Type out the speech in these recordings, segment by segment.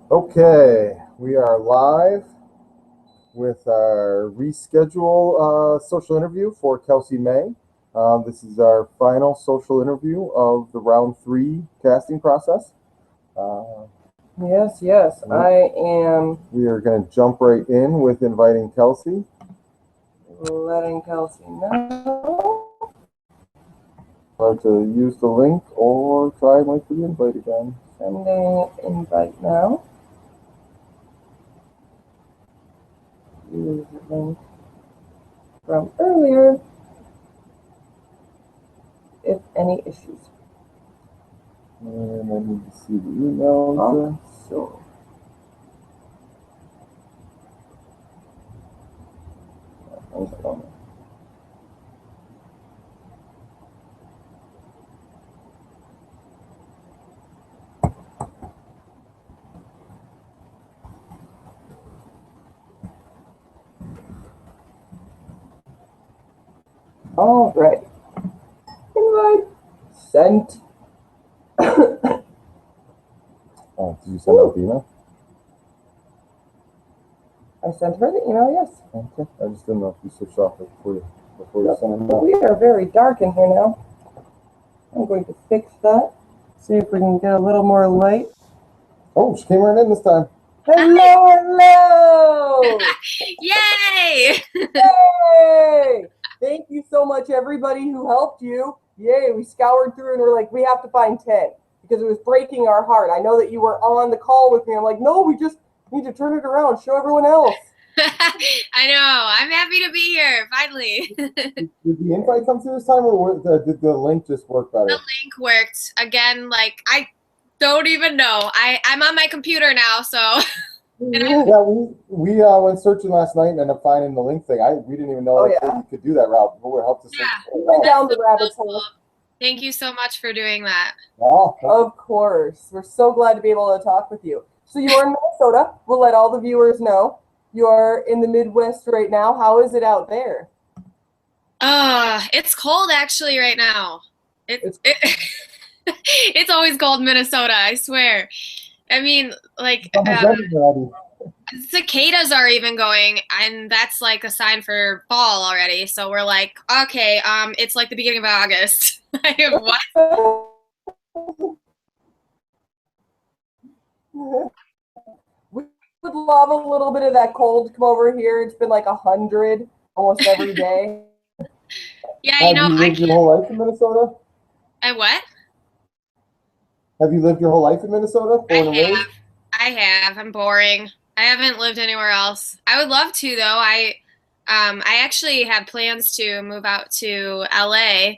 Okay, we are live with our reschedule social interview for Kelsey May. This is our final social interview of the round three casting process. Uh, Yes, yes, I am we are going to jump right in with inviting Kelsey. letting Kelsey know. Try to use the link or try and wait for the invite again. Sending invite now. Use the link from earlier if any issues. And I need to see the email address. So, all right. Invite sent. Oh, did you send out the email? I sent her the email, yes. Okay, I just didn't know if you switched off it before you sent it out. We are very dark in here now. I'm going to fix that. See if we can get a little more light. Oh, she came right in this time. Hello, hello! Yay! Yay! Thank you so much, everybody who helped you. Yay, we scoured through and we're like, we have to find 10 because it was breaking our heart. I know that you were on the call with me. I'm like, no, we just need to turn it around, show everyone else. I know. I'm happy to be here, finally. Did the invite come through this time, or did the link just work better? The link worked. Again, like, I don't even know. I'm on my computer now, so. Yeah, we went searching last night and ended up finding the link thing. We didn't even know you could do that route. Who helped us? Yeah. Went down the rabbit hole. Thank you so much for doing that. Oh, of course. We're so glad to be able to talk with you. So you are in Minnesota. We'll let all the viewers know. You're in the Midwest right now. How is it out there? It's cold actually right now. It's always cold in Minnesota, I swear. I mean, like, cicadas are even going, and that's like a sign for fall already. So we're like, okay, it's like the beginning of August. What? We would love a little bit of that cold to come over here. It's been like 100 almost every day. Yeah, Have you lived your whole life in Minnesota? What? Have you lived your whole life in Minnesota? I have. I'm boring. I haven't lived anywhere else. I would love to though. I actually have plans to move out to LA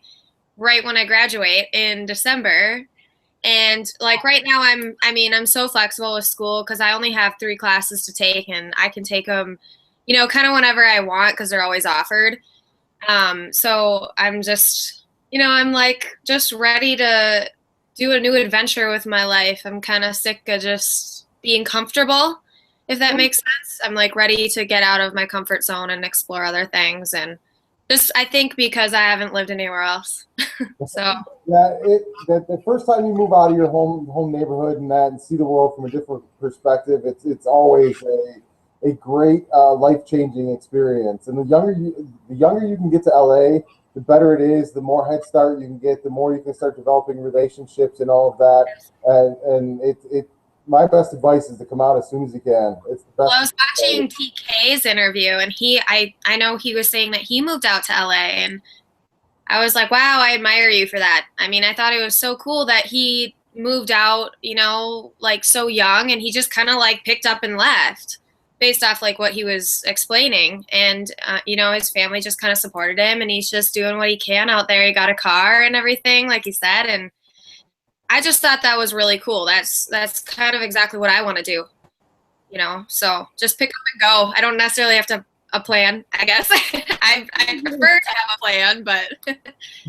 right when I graduate in December. And like right now I'm so flexible with school because I only have 3 classes to take and I can take them, kind of whenever I want because they're always offered. So I'm just, I'm like just ready to do a new adventure with my life. I'm kind of sick of just being comfortable, if that makes sense. I'm like ready to get out of my comfort zone and explore other things. And just, I think because I haven't lived anywhere else. So yeah, the first time you move out of your home neighborhood and see the world from a different perspective, it's always a great life-changing experience. And the younger you can get to LA, the better it is. The more head start you can get, the more you can start developing relationships and all of that. And my best advice is to come out as soon as you can. It's the best. Well, I was watching TK's interview, and I know he was saying that he moved out to LA, and I was like, wow, I admire you for that. I mean, I thought it was so cool that he moved out, like so young, and he just kind of like picked up and left based off like what he was explaining. And, his family just kind of supported him, and he's just doing what he can out there. He got a car and everything, like he said. And I just thought that was really cool. That's kind of exactly what I want to do, so just pick up and go. I don't necessarily have to a plan, I guess. I prefer to have a plan, but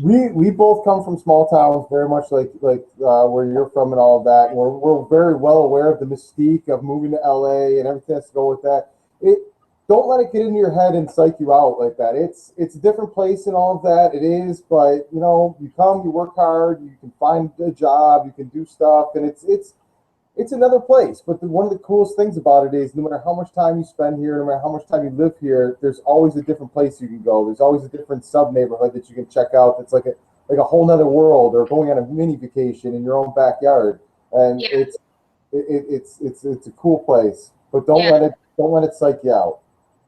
we both come from small towns, very much like where you're from and all of that. And we're very well aware of the mystique of moving to LA and everything that's to go with that. Don't let it get into your head and psych you out like that. It's a different place and all of that. It is, but you come, you work hard, you can find a job, you can do stuff, and it's it's another place. But one of the coolest things about it is no matter how much time you spend here, no matter how much time you live here, there's always a different place you can go. There's always a different sub neighborhood that you can check out. It's like a whole nother world, or going on a mini vacation in your own backyard. And Yeah. it's a cool place. But don't Yeah. let it psych you out.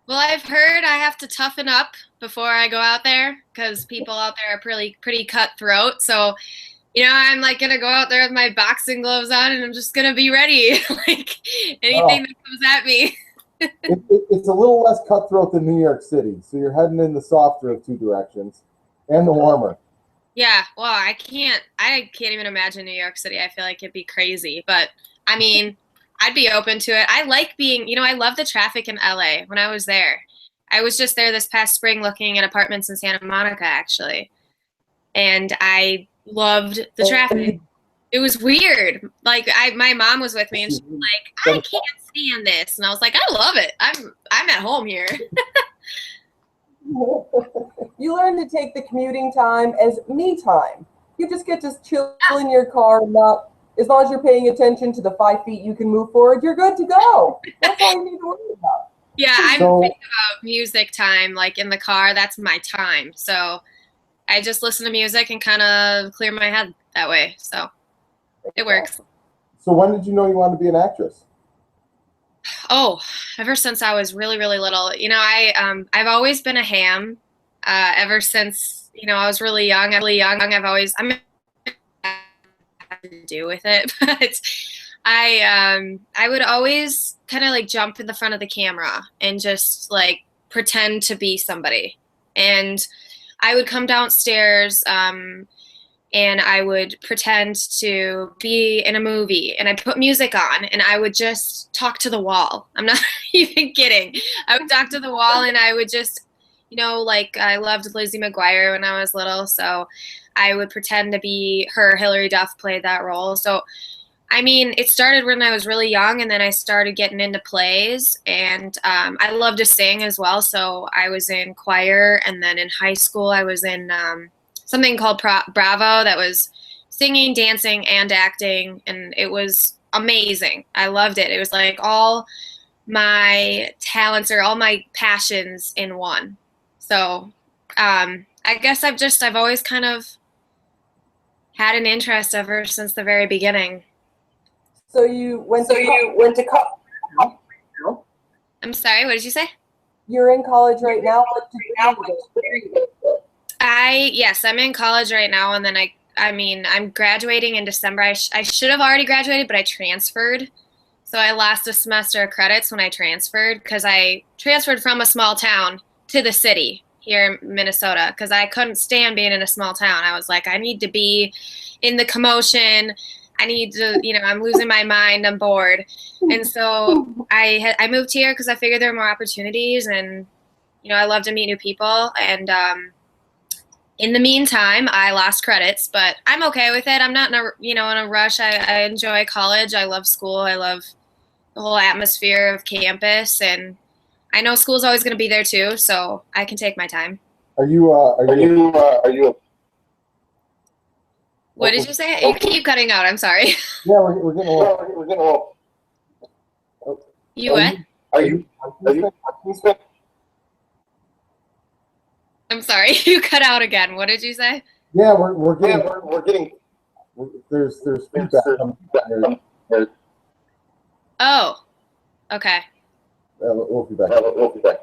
Well, I've heard I have to toughen up before I go out there because people out there are pretty cutthroat. So, I'm like gonna go out there with my boxing gloves on and I'm just gonna be ready, like anything that comes at me. It's a little less cutthroat than New York City, so you're heading in the softer of two directions, and the warmer. Yeah, well, I can't even imagine New York City. I feel like it'd be crazy, but I mean, I'd be open to it. I like I love the traffic in LA. When I was there, I was just there this past spring looking at apartments in Santa Monica, actually, and I loved the traffic. It was weird. Like my mom was with me, and she's like, "I can't stand this," and I was like, "I love it. I'm at home here." You learn to take the commuting time as me time. You just get to chill in your car, not as long as you're paying attention to the 5 feet you can move forward, you're good to go. That's all you need to worry about. Yeah, I'm thinking about music time, like in the car. That's my time. So I just listen to music and kind of clear my head that way. So it works. So when did you know you wanted to be an actress? Oh, ever since I was really, really little. I've always been a ham. Ever since I was really young. I'm to do with it, but I would always kind of like jump in the front of the camera and just like pretend to be somebody, and I would come downstairs and I would pretend to be in a movie, and I'd put music on and I would just talk to the wall. I'm not even kidding. I would talk to the wall and I would just like I loved Lizzie McGuire when I was little, so I would pretend to be her. Hilary Duff played that role. So, I mean, it started when I was really young, and then I started getting into plays, and I love to sing as well. So I was in choir, and then in high school I was in something called Bravo that was singing, dancing, and acting, and it was amazing. I loved it. It was like all my talents or all my passions in one. So I guess I've always kind of had an interest ever since the very beginning. So you went to college. I'm sorry, what did you say? You're in college right now. What did you do? Yes, I'm in college right now, and then I'm graduating in December. I should have already graduated, but I transferred. So I lost a semester of credits when I transferred because I transferred from a small town to the city here in Minnesota because I couldn't stand being in a small town. I was like, I need to be in the commotion. I need to, I'm losing my mind. I'm bored. And so I moved here because I figured there were more opportunities, and, I love to meet new people. And in the meantime, I lost credits, but I'm okay with it. I'm not in a rush. I enjoy college. I love school. I love the whole atmosphere of campus, and I know school's always going to be there too, so I can take my time. Are you What did you say? You keep cutting out. I'm sorry. Yeah, we're getting a little. You what? Are you? I'm sorry. You cut out again. What did you say? Yeah, we're getting. There's feedback. Oh, okay. We'll be back.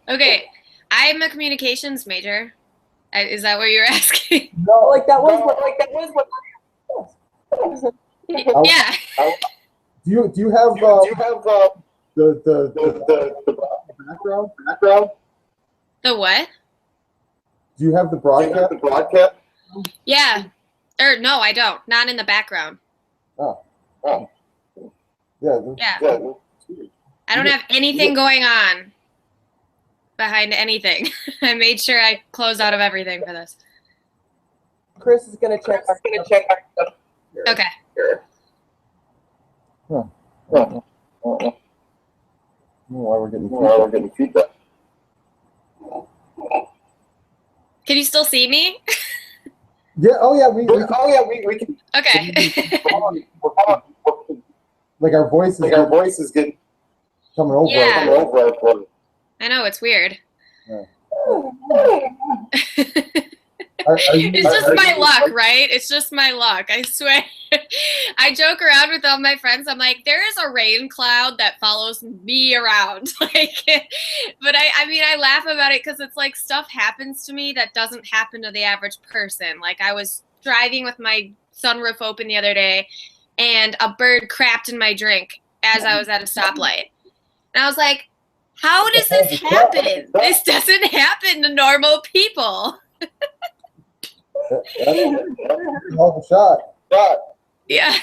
Okay. I'm a communications major. Is that what you're asking? No, that was what. Yeah. Do you have the background? The what? Do you have the broadcast? Yeah. Or no, I don't. Not in the background. Oh. Yeah. I don't have anything going on behind anything. I made sure I closed out of everything for this. Chris is gonna check. Okay. Why we're getting feedback? Can you still see me? Yeah. Oh yeah. We can. Okay. Like our voices get coming over. Yeah. Coming over. I know, it's weird. Yeah. It's just my luck, right? It's just my luck. I swear. I joke around with all my friends. I'm like, there is a rain cloud that follows me around. Like, but I mean, I laugh about it because it's like stuff happens to me that doesn't happen to the average person. Like, I was driving with my sunroof open the other day, and a bird crapped in my drink as I was at a stoplight. And I was like, how does this happen? This doesn't happen to normal people. That's a shot. Yeah.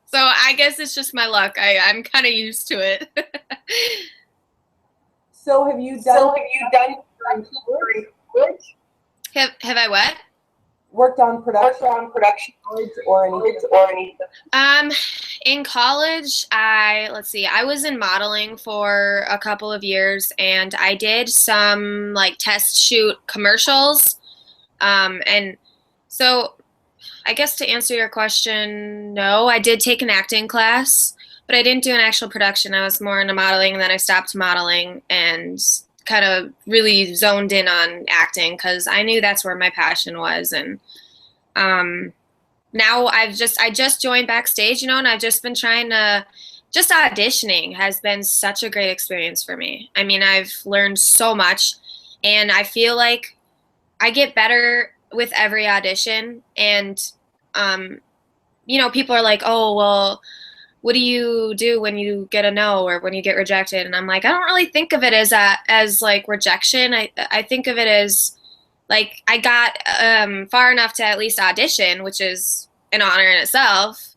So I guess it's just my luck. I'm kind of used to it. So have you done Have I what? worked on production or anything? In college, let's see, I was in modeling for a couple of years, and I did some like test shoot commercials. And so I guess to answer your question, no, I did take an acting class, but I didn't do an actual production. I was more into modeling, and then I stopped modeling and kind of really zoned in on acting because I knew that's where my passion was. And now I just joined Backstage, and I've just been trying to, just auditioning has been such a great experience for me. I mean, I've learned so much, and I feel like I get better with every audition. And people are like, oh, well, what do you do when you get a no or when you get rejected? And I'm like, I don't really think of it as like rejection. I think of it as like I got far enough to at least audition, which is an honor in itself.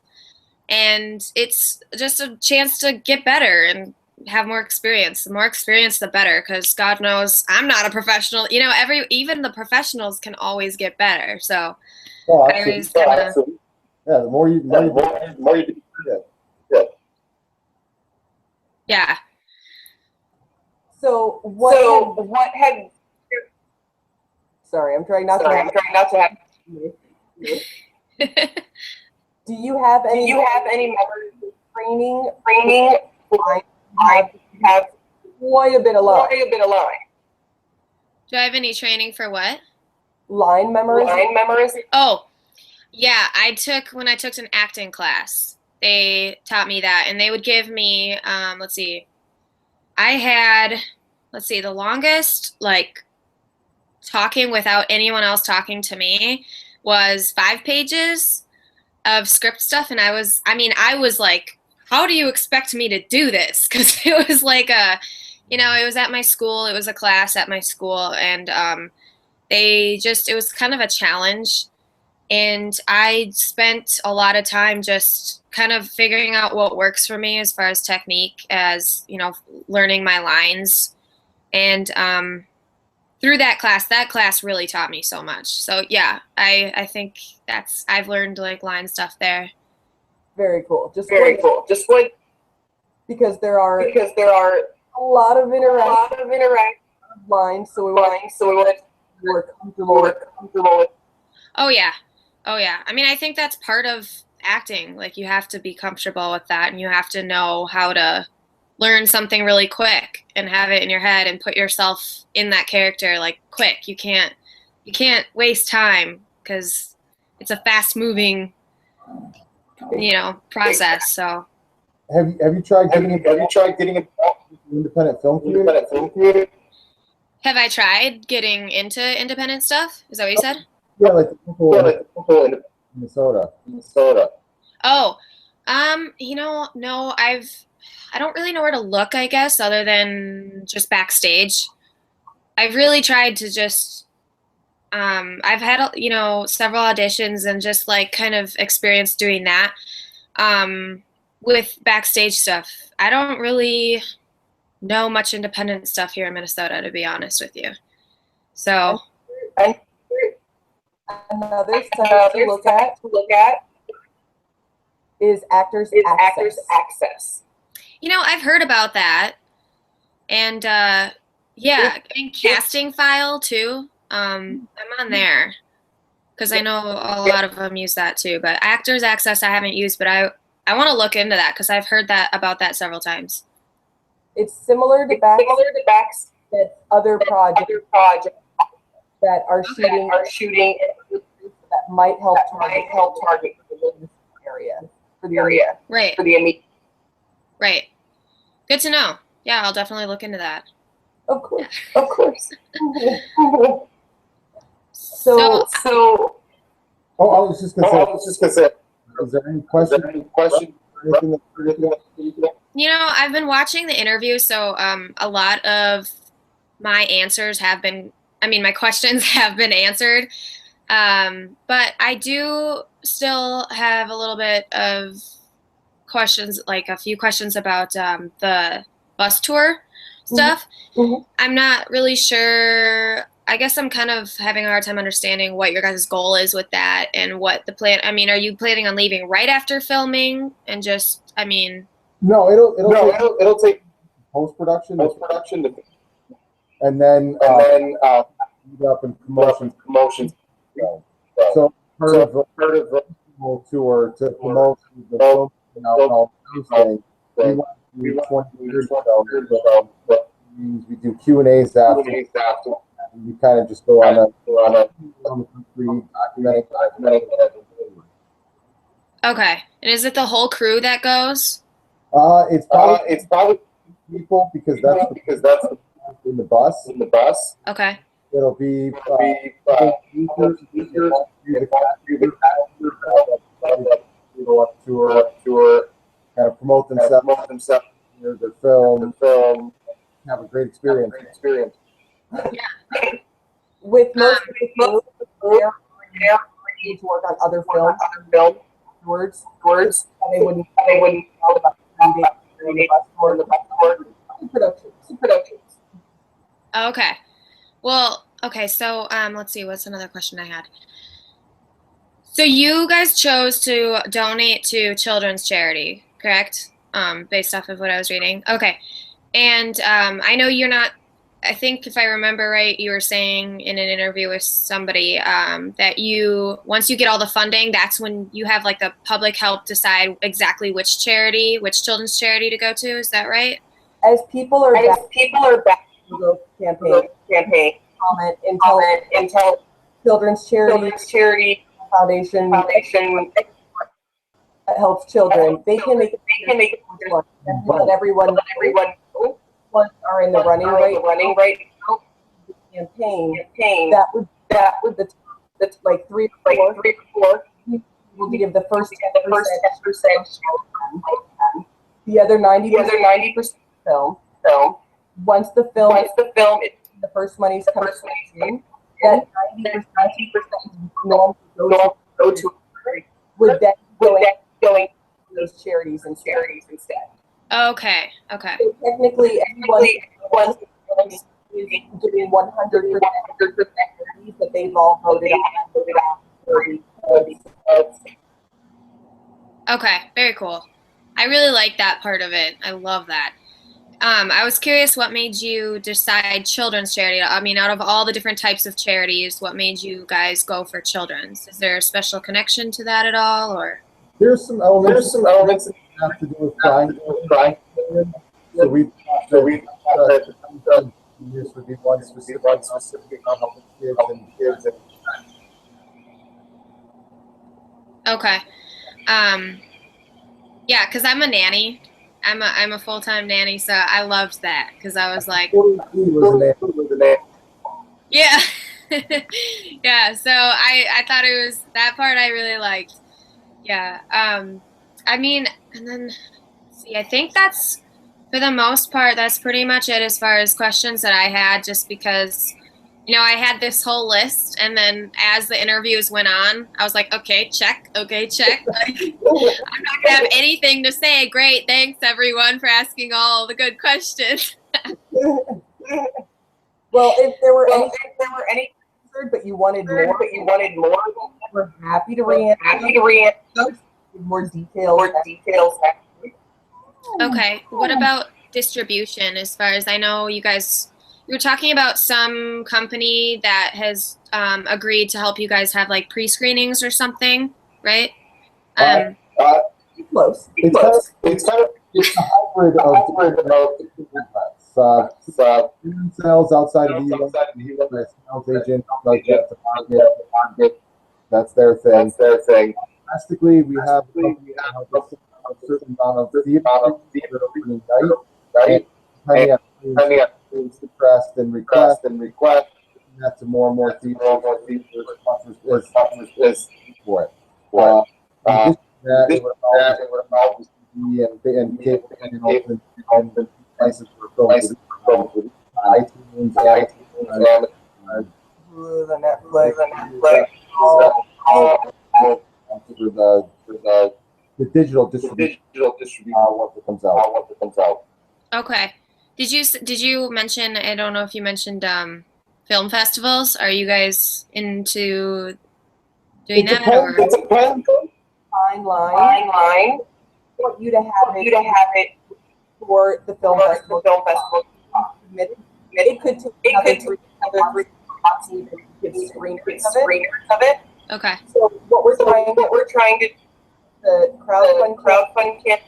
And it's just a chance to get better and have more experience. The more experience, the better, because God knows I'm not a professional. Even the professionals can always get better. So I always kinda, yeah, the more you do. yeah. So what had sorry, I'm trying not to have Do you have any training? I have quite a bit of line. Do I have any training for what? Line memorization. Oh, yeah. When I took an acting class, they taught me that, and they would give me, the longest, like, talking without anyone else talking to me was 5 pages of script stuff. And I was like, how do you expect me to do this? Because it was like it was at my school. It was a class at my school, and it was kind of a challenge. And I spent a lot of time just kind of figuring out what works for me as far as technique, as, learning my lines. And through that class really taught me so much. So yeah, I think I've learned like line stuff there. Very cool. Just wait. Because there are a lot of interactive lines, so we want to be more comfortable with. Oh yeah. I mean, I think that's part of acting. Like, you have to be comfortable with that, and you have to know how to learn something really quick and have it in your head and put yourself in that character like quick. You can't waste time because it's a fast moving process. So have you tried getting involved in independent film community? Have I tried getting into independent stuff? Is that what you said? Yeah, like people in Minnesota. Oh, no, I don't really know where to look, I guess, other than just Backstage. I've really tried to just, I've had, several auditions and just like kind of experience doing that. With Backstage stuff, I don't really know much independent stuff here in Minnesota, to be honest with you. So another site to look at is Actors Access. I've heard about that, and and Casting File too. I'm on there because I know a lot of them use that too. But Actors Access I haven't used, but I want to look into that because I've heard about that several times. It's similar to Backs that other projects that are shooting that might help target the area for the area. Right. Right. Good to know. Yeah, I'll definitely look into that. Of course. So Oh, I was just gonna say. Is there any question? you know, I've been watching the interview, so a lot of my answers have been, I mean, my questions have been answered. But I do still have a little bit of questions, like a few questions about the bus tour stuff. Mm-hmm. I'm not really sure. I guess I'm kind of having a hard time understanding what your guys' goal is with that and what the plan. I mean, are you planning on leaving right after filming and just? I mean, no, it'll take post production, and then lead up and promotions. So part of the tour to promote the film and alcohol tasting, we want to do 20 years ago. We do Q&As after. We kind of just go on a free documenting. okay. And is it the whole crew that goes? It's probably people because that's in the bus. Okay. It'll be go up tour, kind of promote themselves, their film, have a great experience. With most of the crew, they're need to work on other films afterwards. They wouldn't know about the bus tour. Productions. Okay. Well, okay. So let's see. What's another question I had? So you guys chose to donate to children's charity, correct? Based off of what I was reading. Okay. And I know you're not. I think if I remember right, you were saying in an interview with somebody that once you get all the funding, that's when you have like the public help decide exactly which children's charity to go to. Is that right? As people are back to the campaign, comment, intel, children's charity foundation that helps children. They can make it let everyone are in the running right campaign. That would that's like 3 or 4 will give the first 10%. The other 90% film. Once the film the first money's coming in, that 90% normally go to would then going to those charities instead. Okay. So technically, everyone is giving 100% that they've all voted on. Okay, very cool. I really like that part of it. I love that. I was curious what made you decide children's charity. I mean, out of all the different types of charities, what made you guys go for children's? Is there a special connection to that at all, or? There's some elements that have to do with crying. So we this would be one specific on helping kids and Okay. Yeah, because I'm a nanny. I'm a full-time nanny, so I loved that because I was like, yeah, yeah. So I thought it was that part I really liked. Yeah. I mean, and then see, I think that's for the most part that's pretty much it as far as questions that I had. Just because, you know, I had this whole list, and then as the interviews went on, I was like, okay, check. Like, I'm not gonna have anything to say. Great, thanks everyone for asking all the good questions. Well, if there were any answered, but you wanted more, we're happy to re-answer. More details. Okay, what about distribution? As far as I know, you guys You were talking about some company that has agreed to help you guys have like pre-screenings or something, right? Uh, Close. It's a hybrid of different events. Sales outside of the U.S. Sales agent does get to market. That's their thing. Domestically, we have a company that helps us a certain amount of theater opening night, and depending on interest and request, that to more and more theaters is for it. In addition to that, it would allow TV and cable and open places for films with iTunes, The Netflix. for the digital distribution. Once it comes out. Okay. Did you mention? I don't know if you mentioned film festivals. Are you guys into doing that? Or? Fine line. I want you to have it for the film festival. It could take another 3 months to give screeners of it. Okay. So what we're trying to the crowdfund kit.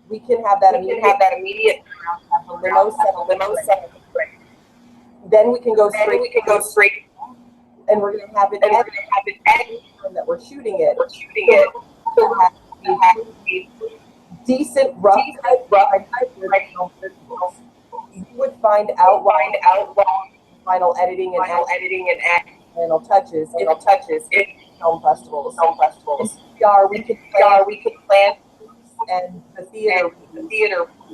We can have that immediate. Have a limo set. Then we can go straight. And we're going to have it edited that we're shooting it. So have a decent rough. You would find out final editing and final touches. Film festivals. We could plan and the theater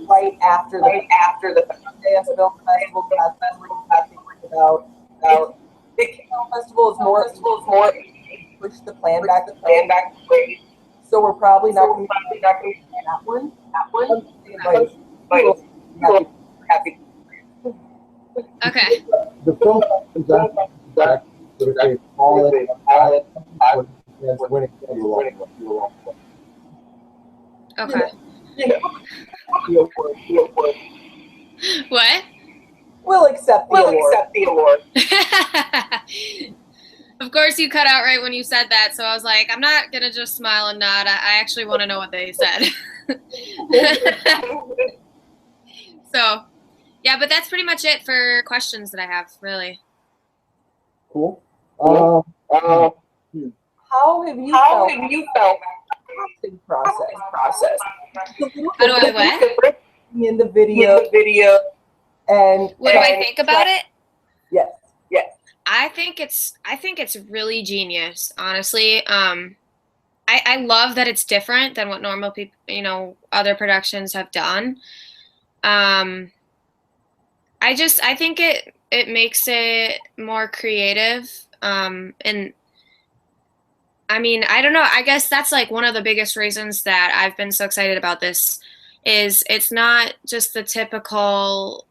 right after the film festival. About the film festival is more push the plan back. So we're probably not going to do that one. Happy. Okay. The film back winning. Okay. What? We'll accept the award. Of course, you cut out right when you said that, so I was like, I'm not gonna just smile and nod. I actually want to know what they said. So, yeah, but that's pretty much it for questions that I have, really. Cool. How have you felt the process? How do I what? In the video. And what do I think about it? Yes. I think it's really genius, honestly. I love that it's different than what normal people, other productions have done. I think it makes it more creative. And I mean, I don't know. I guess that's like one of the biggest reasons that I've been so excited about this is it's not just the typical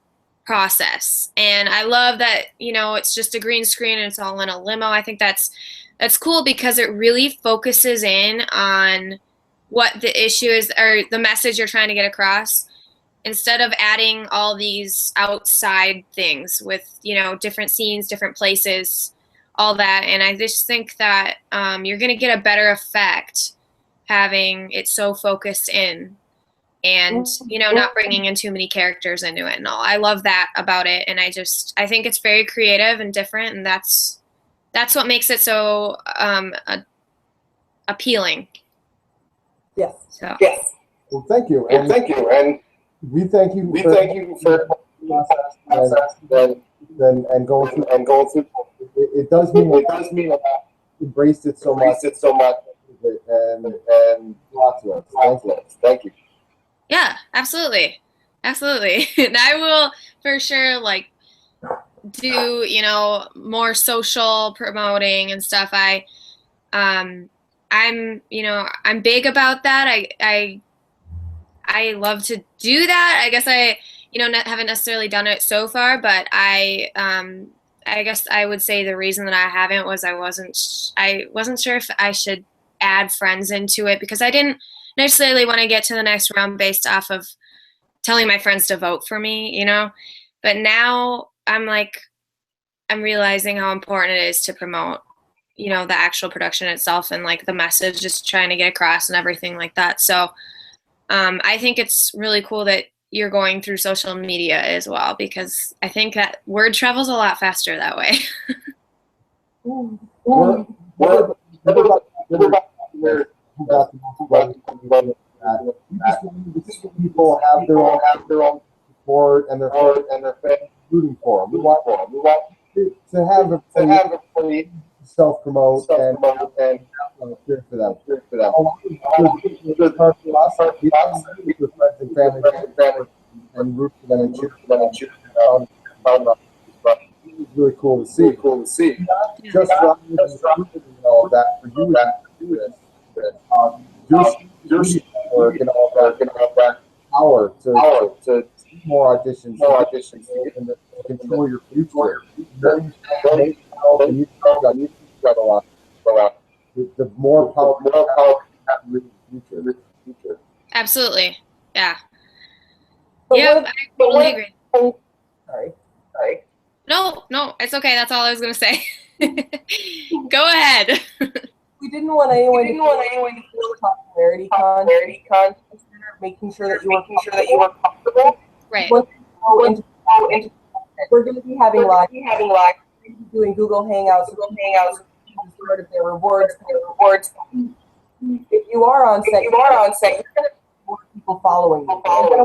process. And I love that, it's just a green screen and it's all in a limo. I think that's cool because it really focuses in on what the issue is or the message you're trying to get across instead of adding all these outside things with, different scenes, different places, all that. And I just think that you're going to get a better effect having it so focused in and, not bringing in too many characters into it and all. I love that about it. And I think it's very creative and different. And that's what makes it so appealing. Yes. So. Yes. Well, thank you. And we thank you for and going through. It does mean a lot. Embraced it so much. And lots of it. Thank you. Yeah, absolutely. And I will for sure do, more social promoting and stuff. I'm big about that. I love to do that. I guess I haven't necessarily done it so far, but I guess I would say the reason that I haven't was I wasn't sure if I should add friends into it because I didn't necessarily want to get to the next round based off of telling my friends to vote for me, But now I'm realizing how important it is to promote, you know, the actual production itself and like the message just trying to get across and everything like that. So I think it's really cool that you're going through social media as well, because I think that word travels a lot faster that way. People have their own support and their fans rooting for them. We want to have a self promote and cheer for them. Good part for us. We with friends and family and root for them and cheer for them and cheer for them. It's really cool to see. Just running and all of that for you to do this. Your work and all that power to see more auditions and control your future. The more power you have in the future. Absolutely. Yeah. But Yep, I totally agree. Sorry. No, it's okay. That's all I was going to say. Go ahead. We didn't want anyone to feel popularity con. Making sure that you were comfortable. Right. We're going to be having live. Doing Google Hangouts. As part of their rewards. If you are on set, you're going to have more people following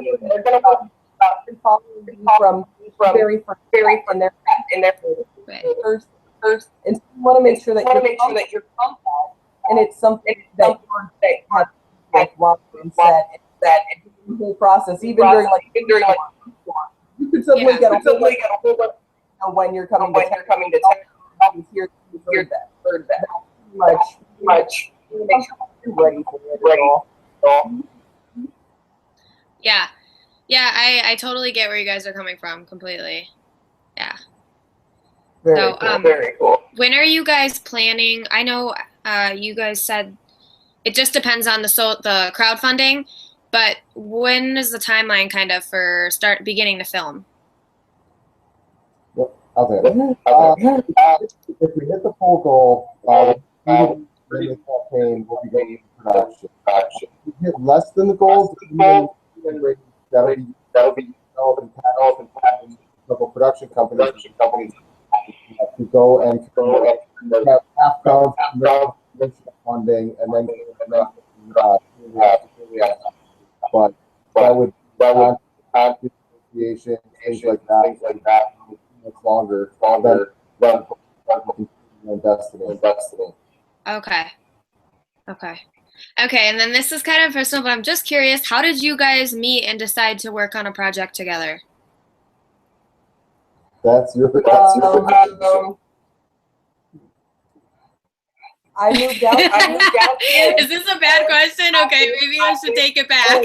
you. They're going to follow you from very first in their first, and so you want to make sure that you're comfortable, and it's something that you have while you're on set. The whole process, even during you could suddenly get a whole bunch when you're coming to town. Here, heard that. Much. Ready for it all. Yeah, I totally get where you guys are coming from completely. Yeah. Very cool. When are you guys planning? I know you guys said it just depends on the crowdfunding, but when is the timeline kind of for beginning to film? I'll say it. If we hit the full goal, the campaign will be going into production. If we hit less than the goal, that'll be developed and patented local production companies to go and have half funding and then but that would negotiation, things like that. Much longer than destiny. Okay. And then this is kind of personal, but I'm just curious, how did you guys meet and decide to work on a project together? That's your I moved out here. Is this a bad question? Okay, maybe I should take it back.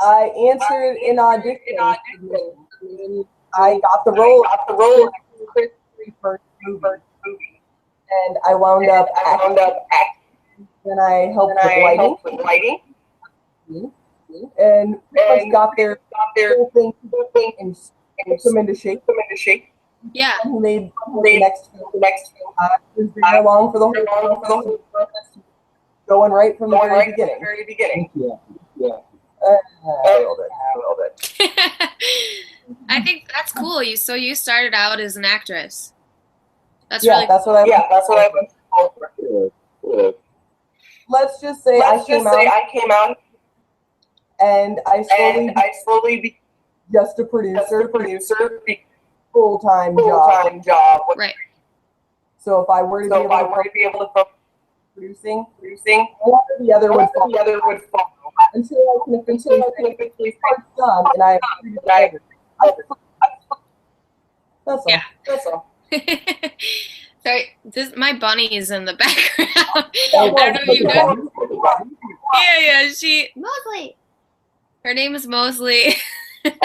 I answered in audition. I got the role in Chris' first movie, and I wound up acting. Then I helped with lighting, and pretty much got their whole thing and put them into shape. Yeah. And made the next film. I was there along for the whole process, going right from the very beginning. Yeah. Nailed it. I think that's cool. So you started out as an actress. That's yeah, really that's cool. what I went for. Let's just say I came out and I slowly just a producer, full-time job. Right. So if I were to be able to focus producing, one or the other would fall. Until I can officially start done and I that's all. Yeah. That's all. Sorry, my bunny is in the background. I don't know if you know. Yeah, Mosley. Her name is Mosley. And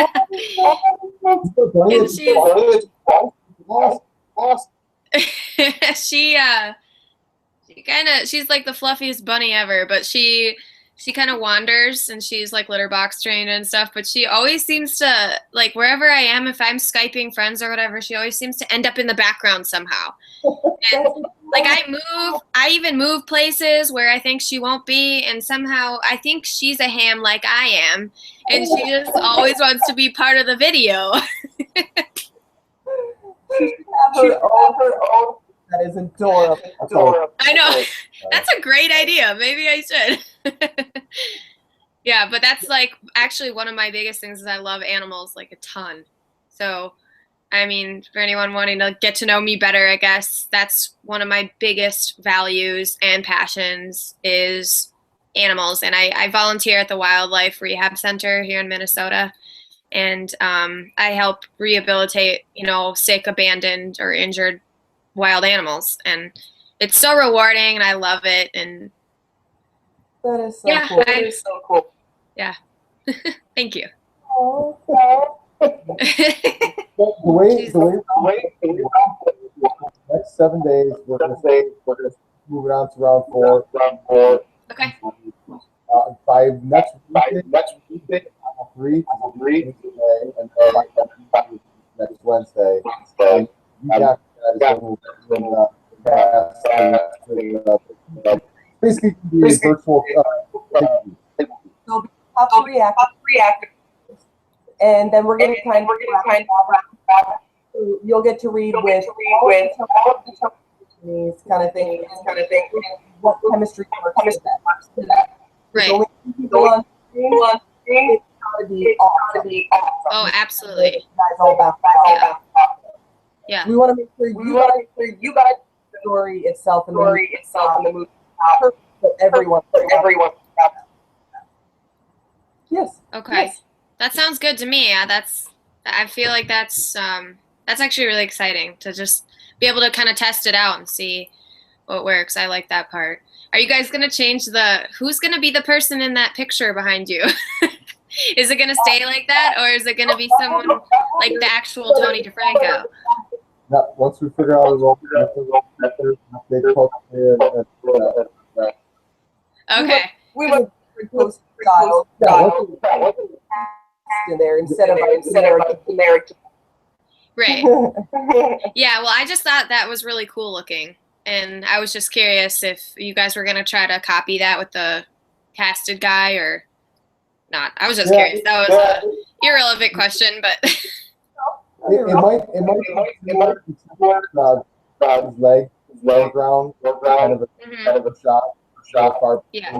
she's like the fluffiest bunny ever, but she she kind of wanders, and she's like litter box trained and stuff, but she always seems to, like, wherever I am, if I'm Skyping friends or whatever, she always seems to end up in the background somehow. And like I even move places where I think she won't be, and somehow I think she's a ham like I am, and she just always wants to be part of the video. That is adorable. I know. That's a great idea. Maybe I should. Yeah, but that's like actually one of my biggest things is I love animals like a ton. So, I mean, for anyone wanting to get to know me better, I guess that's one of my biggest values and passions is animals. And I volunteer at the Wildlife Rehab Center here in Minnesota. And I help rehabilitate, sick, abandoned, or injured wild animals. And it's so rewarding, and I love it. And that is so cool. That is so cool. Yeah. Thank you. The way next 7 days, we're gonna move it on to round four. Okay. By next Tuesday, three, and next Wednesday. And basically, be a virtual. So top reactive, and then we're gonna kind of you'll get to read with these kind of things, what chemistry works to that. Right. Only people on screen, it's gotta be awesome. Oh, absolutely. Yeah. We want to make sure you guys the story itself and the movie for everyone. Yes. Okay. Yes. That sounds good to me. Yeah, I feel like that's actually really exciting to just be able to kind of test it out and see what works. I like that part. Are you guys going to change who's going to be the person in that picture behind you? Is it going to stay like that, or is it going to be someone like the actual Tony DeFranco? Yeah, once we figure out the role, okay. We would post style in there instead of generic. Right. Yeah, well, I just thought that was really cool looking. And I was just curious if you guys were going to try to copy that with the casted guy or not. I was just curious. That was an irrelevant question, but it might his leg ground, kind of a shot far. Yeah.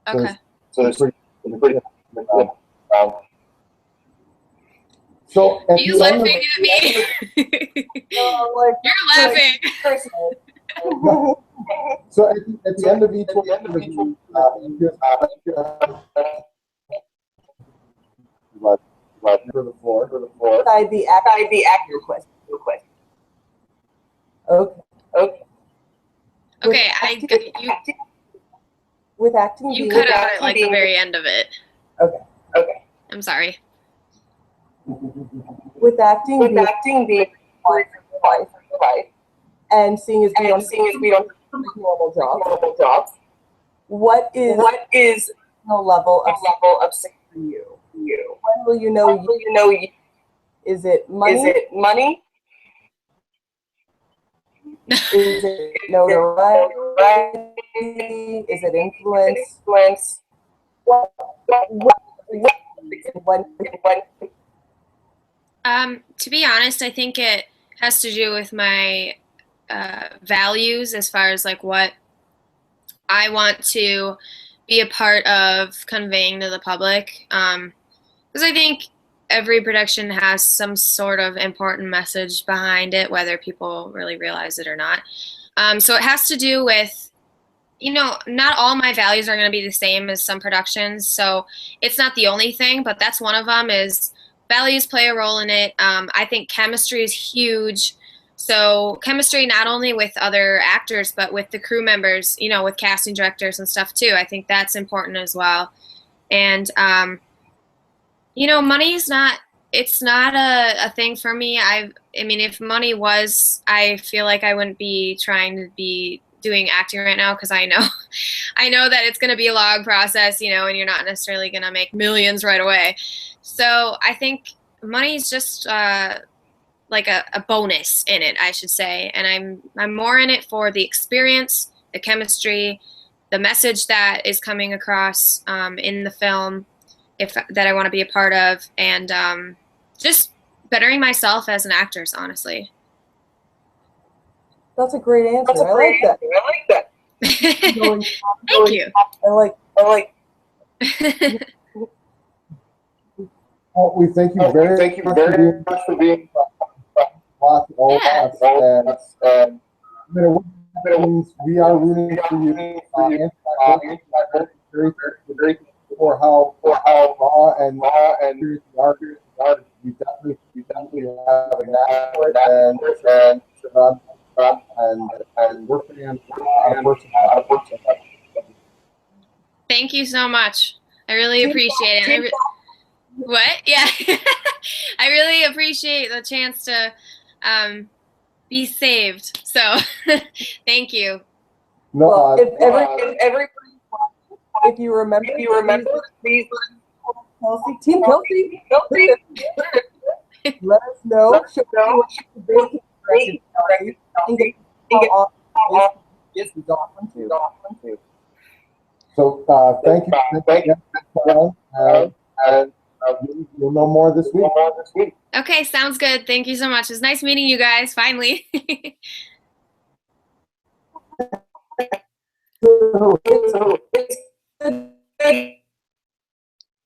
Okay. So it's pretty. So are you laughing at me? You're laughing. So at the end of each one, for the floor. Inside the actor question. Okay. Okay. With acting, you cut out at like the very end of it. Okay. I'm sorry. With acting being life, and seeing as we don't normal jobs, what is the level of success for you? When will you know you? Is it money? Is it notoriety? Is it influence? To be honest, I think it has to do with my values as far as like what I want to be a part of conveying to the public. Because I think every production has some sort of important message behind it, whether people really realize it or not. So it has to do with, not all my values are going to be the same as some productions. So it's not the only thing, but that's one of them is values play a role in it. I think chemistry is huge. So chemistry not only with other actors, but with the crew members, with casting directors and stuff too. I think that's important as well. And, money's it's not a thing for me. I mean, if money was, I feel like I wouldn't be trying to be doing acting right now because I know that it's going to be a long process, you know, and you're not necessarily going to make millions right away. So I think money's just like a bonus in it, I should say, and I'm more in it for the experience, the chemistry, the message that is coming across in the film, that I want to be a part of, and just bettering myself as an actress, honestly. That's a great answer. I like that. Thank you. I like. Well, we thank you very much for being lots of all of us. And we are rooting for you. Very for how raw and serious you are. We definitely have a knack for it, and we're fans. Thank you so much. I really appreciate it. What? Yeah. I really appreciate the chance to be saved. So thank you. No, well, if you remember, please Kelsey, Team Kelsey, let us know. So thank you. And you'll know more this week. Okay, sounds good. Thank you so much. It's nice meeting you guys, finally.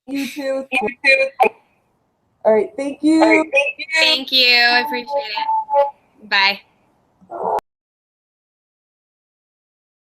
You too. All right, thank you. Thank you. I appreciate it. Bye.